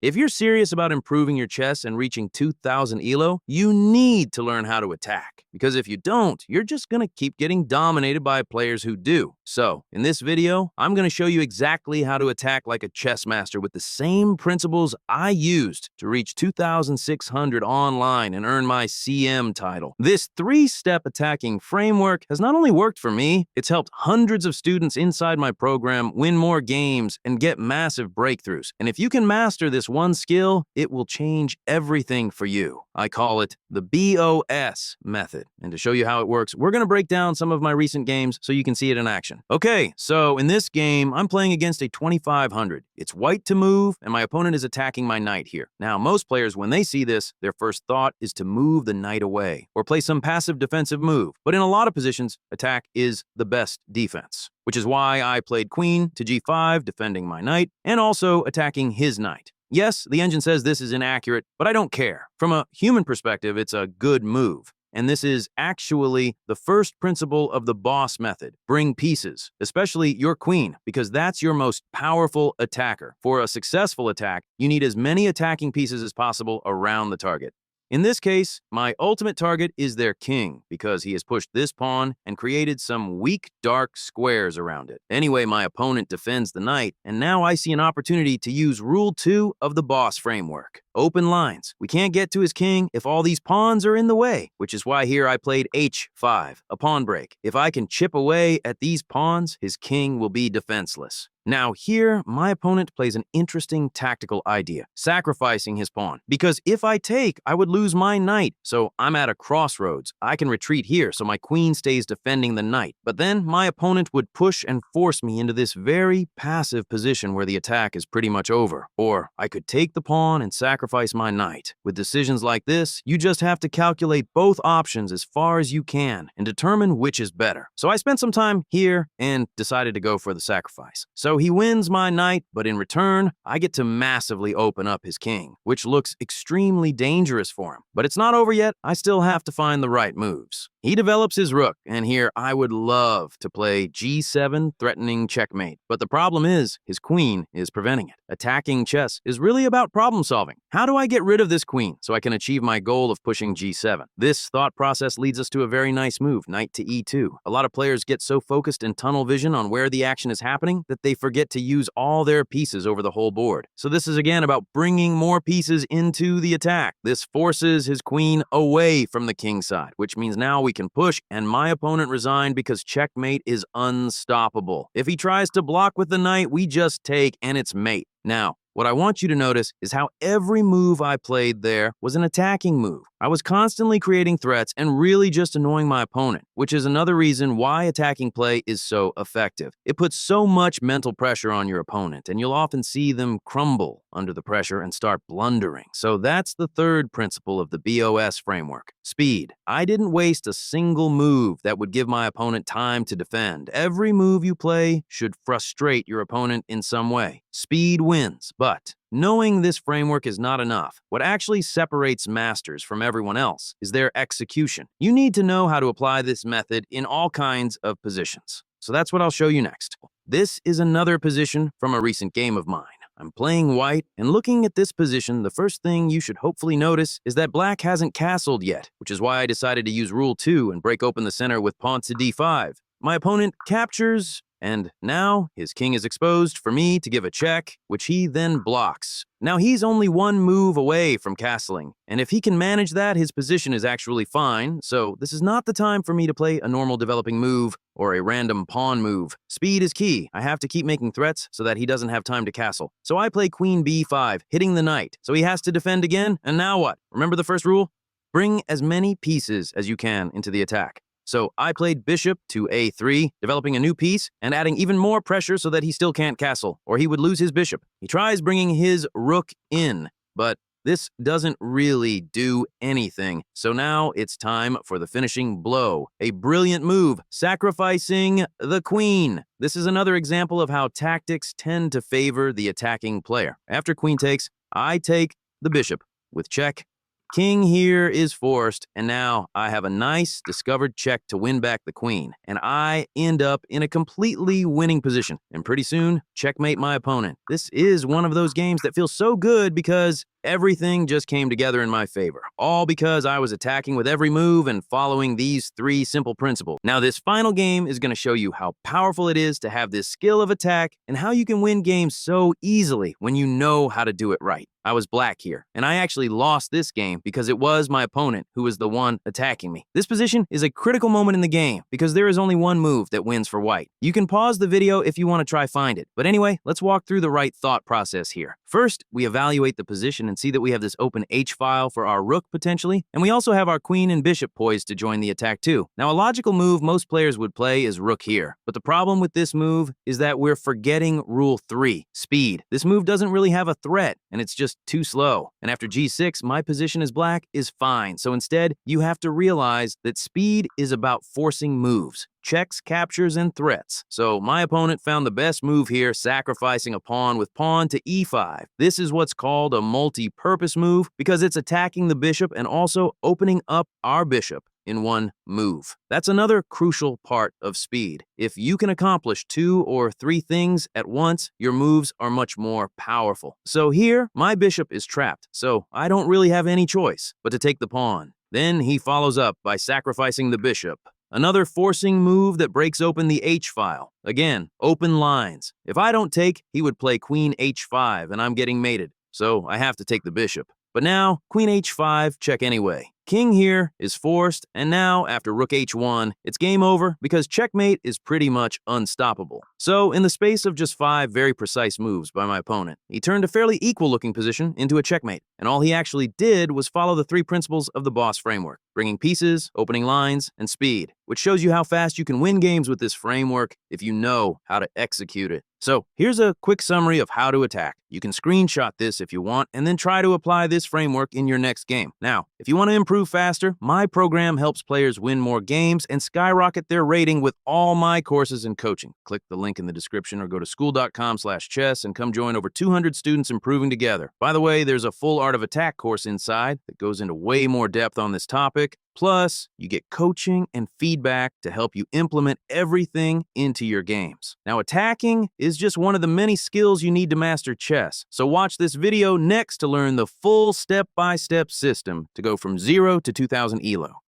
If you're serious about improving your chess and reaching 2000 ELO, you need to learn how to attack. Because if you don't, you're just going to keep getting dominated by players who do. So, in this video, I'm going to show you exactly how to attack like a chess master with the same principles I used to reach 2600 online and earn my CM title. This 3-step attacking framework has not only worked for me, it's helped hundreds of students inside my program win more games and get massive breakthroughs. And if you can master this one skill, it will change everything for you. I call it the BOS method. And to show you how it works, we're going to break down some of my recent games so you can see it in action. Okay, so in this game, I'm playing against a 2500. It's white to move, and my opponent is attacking my knight here. Now, most players, when they see this, their first thought is to move the knight away or play some passive defensive move. But in a lot of positions, attack is the best defense, which is why I played queen to g5, defending my knight, and also attacking his knight. Yes, the engine says this is inaccurate, but I don't care. From a human perspective, it's a good move. And this is actually the first principle of the boss method. Bring pieces, especially your queen, because that's your most powerful attacker. For a successful attack, you need as many attacking pieces as possible around the target. In this case, my ultimate target is their king, because he has pushed this pawn and created some weak, dark squares around it. Anyway, my opponent defends the knight, and now I see an opportunity to use Rule 2 of the boss framework. Open lines. We can't get to his king if all these pawns are in the way, which is why here I played h5, a pawn break. If I can chip away at these pawns, his king will be defenseless. Now here, my opponent plays an interesting tactical idea, sacrificing his pawn. Because if I take, I would lose my knight, so I'm at a crossroads. I can retreat here, so my queen stays defending the knight. But then my opponent would push and force me into this very passive position where the attack is pretty much over. Or I could take the pawn and sacrifice my knight. With decisions like this, you just have to calculate both options as far as you can and determine which is better. So I spent some time here and decided to go for the sacrifice. So he wins my knight, but in return, I get to massively open up his king, which looks extremely dangerous for him. But it's not over yet. I still have to find the right moves. He develops his rook, and here I would love to play g7, threatening checkmate. But the problem is, his queen is preventing it. Attacking chess is really about problem solving. How do I get rid of this queen so I can achieve my goal of pushing g7? This thought process leads us to a very nice move, knight to e2. A lot of players get so focused in tunnel vision on where the action is happening that they forget to use all their pieces over the whole board. So this is again about bringing more pieces into the attack. This forces his queen away from the king side, which means now we can push, and my opponent resigned because checkmate is unstoppable. If he tries to block with the knight, we just take, and it's mate. Now, what I want you to notice is how every move I played there was an attacking move. I was constantly creating threats and really just annoying my opponent, which is another reason why attacking play is so effective. It puts so much mental pressure on your opponent, and you'll often see them crumble under the pressure and start blundering. So that's the third principle of the BOS framework. Speed. I didn't waste a single move that would give my opponent time to defend. Every move you play should frustrate your opponent in some way. Speed wins, but knowing this framework is not enough. What actually separates masters from everyone else is their execution. You need to know how to apply this method in all kinds of positions. So that's what I'll show you next. This is another position from a recent game of mine. I'm playing white, and looking at this position, the first thing you should hopefully notice is that black hasn't castled yet, which is why I decided to use Rule 2 and break open the center with pawn to d5. My opponent captures, and now his king is exposed for me to give a check, which he then blocks. Now he's only one move away from castling, and if he can manage that, his position is actually fine, so this is not the time for me to play a normal developing move or a random pawn move. Speed is key. I have to keep making threats so that he doesn't have time to castle. So I play queen b5, hitting the knight, so he has to defend again, and now what? Remember the first rule? Bring as many pieces as you can into the attack. So I played bishop to a3, developing a new piece and adding even more pressure so that he still can't castle, or he would lose his bishop. He tries bringing his rook in, but this doesn't really do anything. So now it's time for the finishing blow. A brilliant move, sacrificing the queen. This is another example of how tactics tend to favor the attacking player. After queen takes, I take the bishop with check King here is forced, and now I have a nice discovered check to win back the queen, and I end up in a completely winning position, and pretty soon, checkmate my opponent. This is one of those games that feels so good because everything just came together in my favor, all because I was attacking with every move and following these 3 simple principles. Now, this final game is going to show you how powerful it is to have this skill of attack and how you can win games so easily when you know how to do it right. I was black here, and I actually lost this game because it was my opponent who was the one attacking me. This position is a critical moment in the game because there is only one move that wins for white. You can pause the video if you want to try find it, but anyway, let's walk through the right thought process here. First, we evaluate the position and see that we have this open H file for our rook potentially, and we also have our queen and bishop poised to join the attack too. Now, a logical move most players would play is rook here, but the problem with this move is that we're forgetting rule 3, speed. This move doesn't really have a threat, and it's just too slow. And after g6, my position as black is fine. So instead, you have to realize that speed is about forcing moves, checks, captures, and threats. So my opponent found the best move here, sacrificing a pawn with pawn to e5. This is what's called a multi-purpose move because it's attacking the bishop and also opening up our bishop in one move. That's another crucial part of speed. If you can accomplish 2 or 3 things at once, your moves are much more powerful. So here, my bishop is trapped, so I don't really have any choice but to take the pawn. Then he follows up by sacrificing the bishop. Another forcing move that breaks open the H-file. Again, open lines. If I don't take, he would play queen H5 and I'm getting mated, so I have to take the bishop. But now, queen H5, check anyway. King here is forced, and now, after rook H1, it's game over because checkmate is pretty much unstoppable. So, in the space of just 5 very precise moves by my opponent, he turned a fairly equal-looking position into a checkmate, and all he actually did was follow the 3 principles of the boss framework, bringing pieces, opening lines, and speed, which shows you how fast you can win games with this framework if you know how to execute it. So, here's a quick summary of how to attack. You can screenshot this if you want, and then try to apply this framework in your next game. Now, if you want to improve faster, my program helps players win more games and skyrocket their rating with all my courses and coaching. Click the link in the description or go to school.com/chess and come join over 200 students improving together. By the way, there's a full Art of Attack course inside that goes into way more depth on this topic. Plus, you get coaching and feedback to help you implement everything into your games. Now, attacking is just one of the many skills you need to master chess. So watch this video next to learn the full step-by-step system to go from 0 to 2000 ELO.